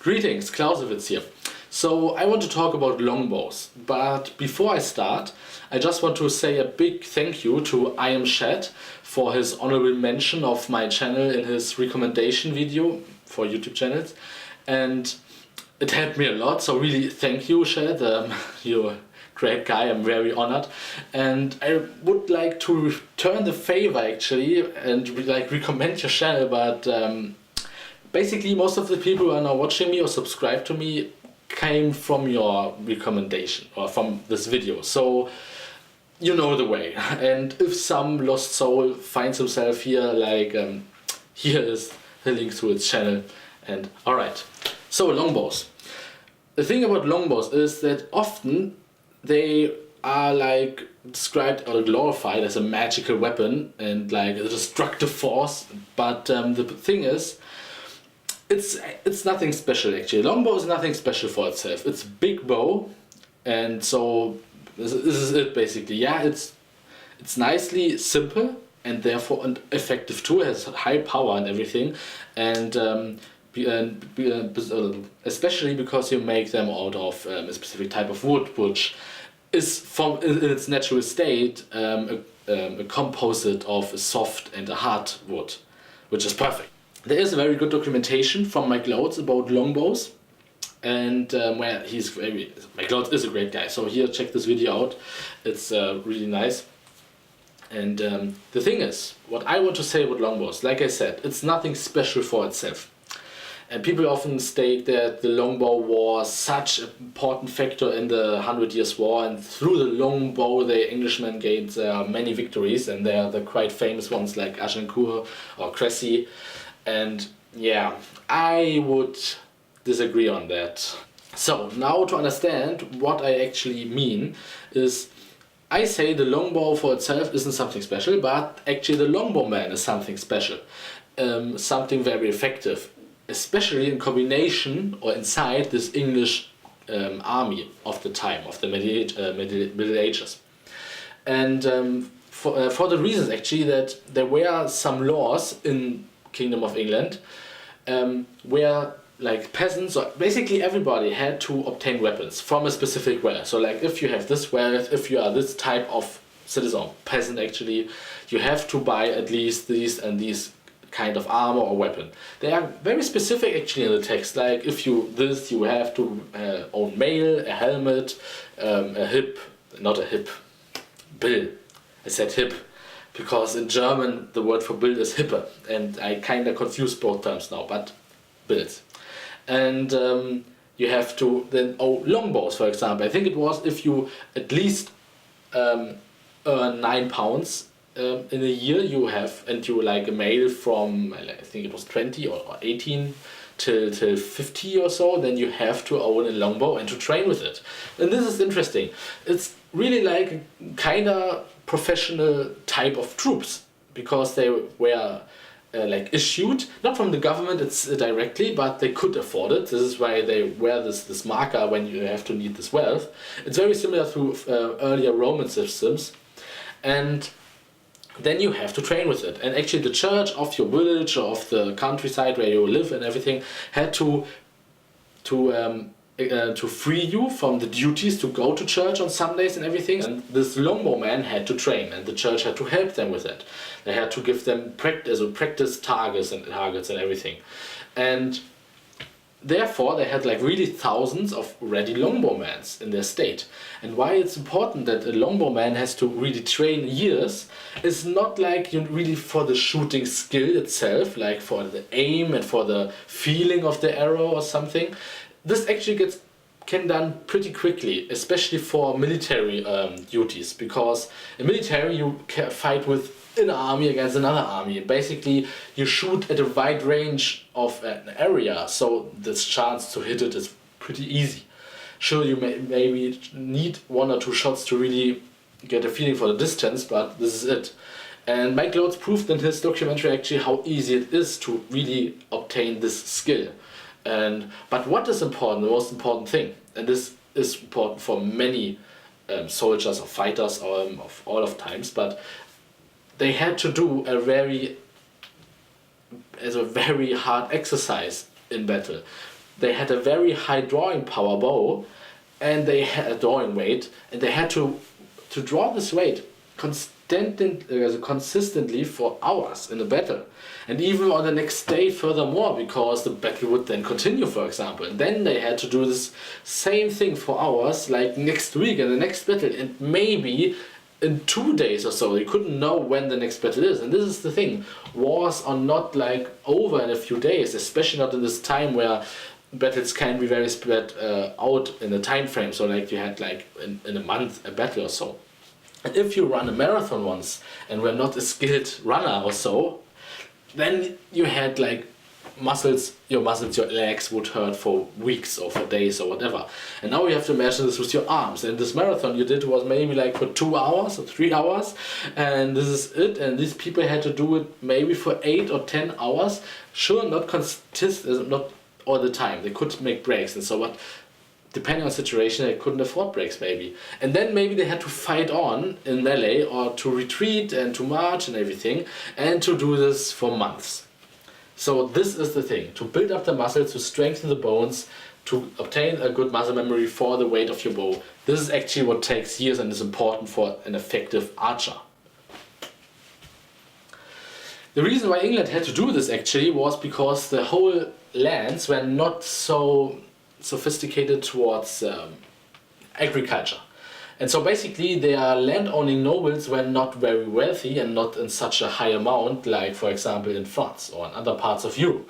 Greetings, Clausewitz here. So I want to talk about longbows, but before I start, I just want to say a big thank you to I Am Shed for his honorable mention of my channel in his recommendation video for YouTube channels, and it helped me a lot, so really thank you, Shed. You're a great guy, I'm very honored, and I would like to return the favor actually and recommend your channel, but basically most of the people who are now watching me or subscribe to me came from your recommendation or from this video, so you know the way. And if some lost soul finds himself here, here is the link to its channel. And alright, so longbows. The thing about longbows is that often they are described or glorified as a magical weapon and a destructive force, but the thing is, it's nothing special actually. Longbow is nothing special for itself. It's a big bow, and so this is it basically. Yeah, it's nicely simple and therefore effective too. It has high power and everything, and especially because you make them out of a specific type of wood, which is in its natural state a composite of a soft and a hard wood, which is perfect. There is a very good documentation from Mike Loads about longbows, and where Mike Loads is a great guy, so here, check this video out. It's really nice. And the thing is, what I want to say about longbows, like I said, it's nothing special for itself. And people often state that the longbow was such an important factor in the 100 Years' War, and through the longbow the Englishmen gained many victories, and they are the quite famous ones like Agincourt or Crécy. And yeah, I would disagree on that. So now to understand what I actually mean is, I say the longbow for itself isn't something special, but actually the longbowman is something special, something very effective, especially in combination or inside this English army of the time, of the Middle Ages. And for the reasons actually that there were some laws in Kingdom of England where peasants or basically everybody had to obtain weapons from a specific wealth. So if you have this wealth, if you are this type of citizen or peasant actually, you have to buy at least these and these kind of armor or weapon. They are very specific actually in the text, if you have to own mail, a helmet, a hip, not a hip, bill. I said hip because in German the word for bill is hippe, and I kinda confuse both terms now, but bills. And you have to then own longbows, for example. I think it was if you at least earn £9 in a year, you have, and you a male from, I think it was 20 or 18 till 50 or so, then you have to own a longbow and to train with it. And this is interesting. It's really a kinda professional type of troops, because they were issued, not from the government directly, but they could afford it. This is why they wear this marker when you have to need this wealth. It's very similar to earlier Roman systems, and then you have to train with it. And actually the church of your village or of the countryside where you live and everything had to free you from the duties to go to church on Sundays and everything. And this longbowman had to train, and the church had to help them with it. They had to give them practice targets and everything. And therefore they had really thousands of ready longbowmen in their state. And why it's important that a longbowman has to really train years is not really for the shooting skill itself, for the aim and for the feeling of the arrow or something. This actually can done pretty quickly, especially for military duties, because in military you can fight with an army against another army. Basically you shoot at a wide range of an area, so this chance to hit it is pretty easy. Sure, you maybe need 1 or 2 shots to really get a feeling for the distance, but this is it. And Mike Loads proved in his documentary actually how easy it is to really obtain this skill. But what is important, the most important thing, and this is important for many soldiers or fighters of all of times, but they had to do a very hard exercise in battle. they had a very high drawing power bow, and they had a drawing weight, and they had to draw this weight consistently for hours in a battle, and even on the next day furthermore, because the battle would then continue, for example, and then they had to do this same thing for hours, like next week and the next battle, and maybe in 2 days or so. You couldn't know when the next battle is, and this is the thing. Wars are not like over in a few days, especially not in this time where battles can be very spread out in a time frame. So like you had like in a month a battle or so. And if you run a marathon once and were not a skilled runner or so, then you had like your legs would hurt for weeks or for days or whatever. And now you have to imagine this with your arms. And this marathon you did was maybe like for 2 hours or 3 hours, and this is it. And these people had to do it maybe for 8 or 10 hours. Sure, not all the time. They could make breaks and so, but depending on the situation, they couldn't afford breaks maybe. And then maybe they had to fight on in melee, or to retreat and to march and everything, and to do this for months. So this is the thing, to build up the muscles, to strengthen the bones, to obtain a good muscle memory for the weight of your bow. This is actually what takes years and is important for an effective archer. The reason why England had to do this actually was because the whole lands were not so sophisticated towards agriculture. And so basically their land-owning nobles were not very wealthy and not in such a high amount, like for example in France or in other parts of Europe.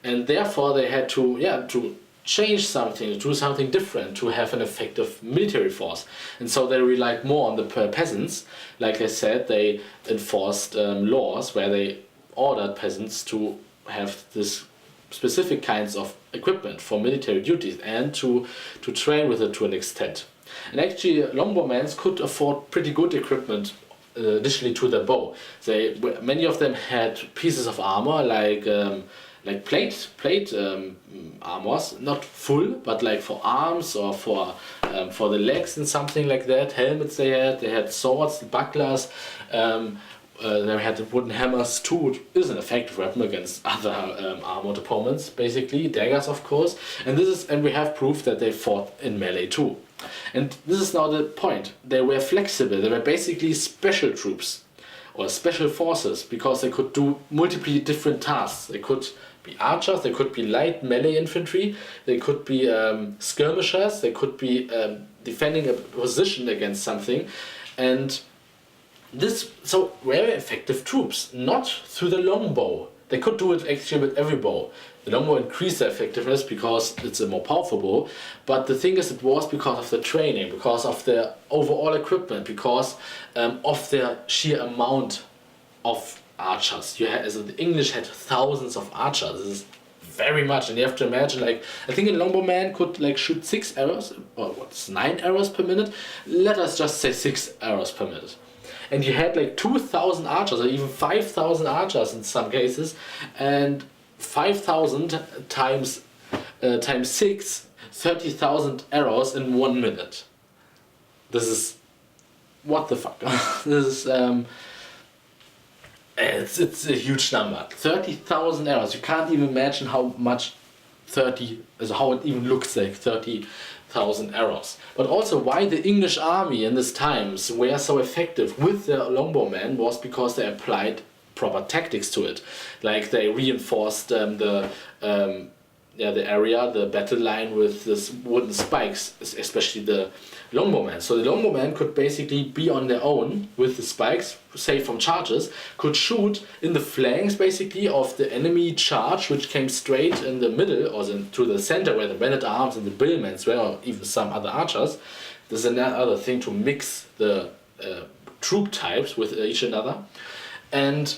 And therefore they had to change something, to do something different, to have an effective military force. And so they relied more on the peasants. Like I said, they enforced laws where they ordered peasants to have this specific kinds of equipment for military duties and to train with it to an extent. And actually longbowmen could afford pretty good equipment additionally to their bow. Many of them had pieces of armor like plate armors, not full, but like for arms or for the legs and something like that. Helmets they had swords, bucklers, they had wooden hammers too. It is an effective weapon against other armored opponents, basically daggers of course. And we have proof that they fought in melee too. And this is now the point. They were flexible. They were basically special troops or special forces, because they could do multiple different tasks. They could be archers, they could be light melee infantry, they could be skirmishers, they could be defending a position against something. And so very effective troops, not through the longbow. They could do it actually with every bow. The longbow increased their effectiveness because it's a more powerful bow, but the thing is, it was because of the training, because of the overall equipment, because of their sheer amount of archers. The English had thousands of archers. This is very much, and you have to imagine, like, I think a longbowman could like shoot 6 arrows, or 9 arrows per minute. Let us just say 6 arrows per minute. And you had like 2,000 archers, or even 5,000 archers in some cases, and 5,000 times 6, 30,000 arrows in 1 minute. This is, what the fuck? This is it's a huge number. 30,000 arrows. You can't even imagine how it even looks like 30,000 arrows. But also why the English army in these times were so effective with their longbowmen was because they applied proper tactics to it. Like they reinforced the area, the battle line, with this wooden spikes, especially the longbowmen. So the longbowmen could basically be on their own with the spikes, safe from charges, could shoot in the flanks basically of the enemy charge, which came straight in the middle or to the center where the men-at-arms and the billmen were, or even some other archers. There's another thing to mix the troop types with each another, and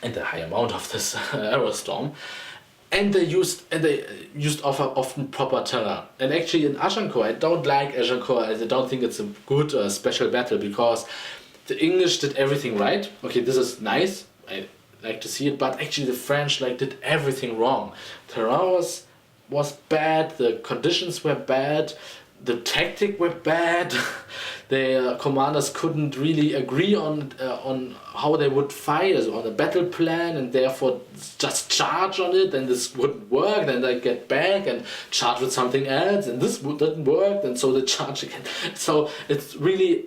the high amount of this arrow storm. And they used often proper terrain. And actually in Agincourt, I don't like Agincourt. I don't think it's a good special battle, because the English did everything right. Okay, this is nice. I like to see it, but actually the French did everything wrong. Terrain was bad. The conditions were bad. the tactic were bad. The commanders couldn't really agree on how they would fight, on a battle plan, and therefore just charge on it, and this wouldn't work. Then they get back and charge with something else, and this didn't work, and so they charge again. So it's really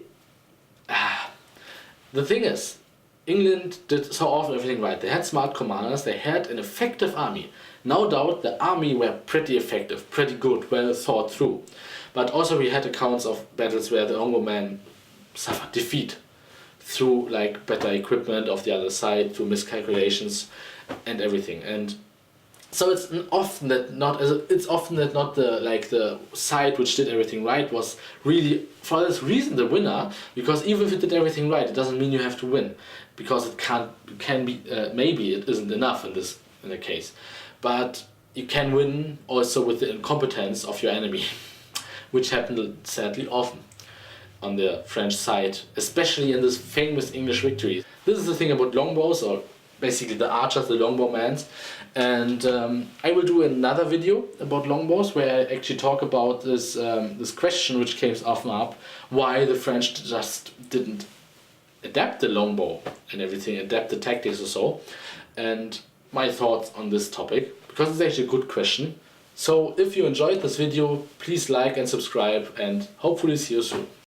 the thing is, England did so often everything right. They had smart commanders. They had an effective army. No doubt the army were pretty effective, pretty good, well thought through. But also we had accounts of battles where the Longbowmen suffered defeat through like better equipment of the other side, through miscalculations and everything. And so it's often that not the side which did everything right was really for this reason the winner, because even if it did everything right, it doesn't mean you have to win, because it can be maybe it isn't enough in the case, but you can win also with the incompetence of your enemy, which happened sadly often on the French side, especially in this famous English victory. This is the thing about longbows, or basically the archers, the longbowmen, and I will do another video about longbows where I actually talk about this this question which came often up, why the French just didn't adapt the longbow and everything, adapt the tactics or so, and my thoughts on this topic, because it's actually a good question. So if you enjoyed this video, please like and subscribe, and hopefully see you soon.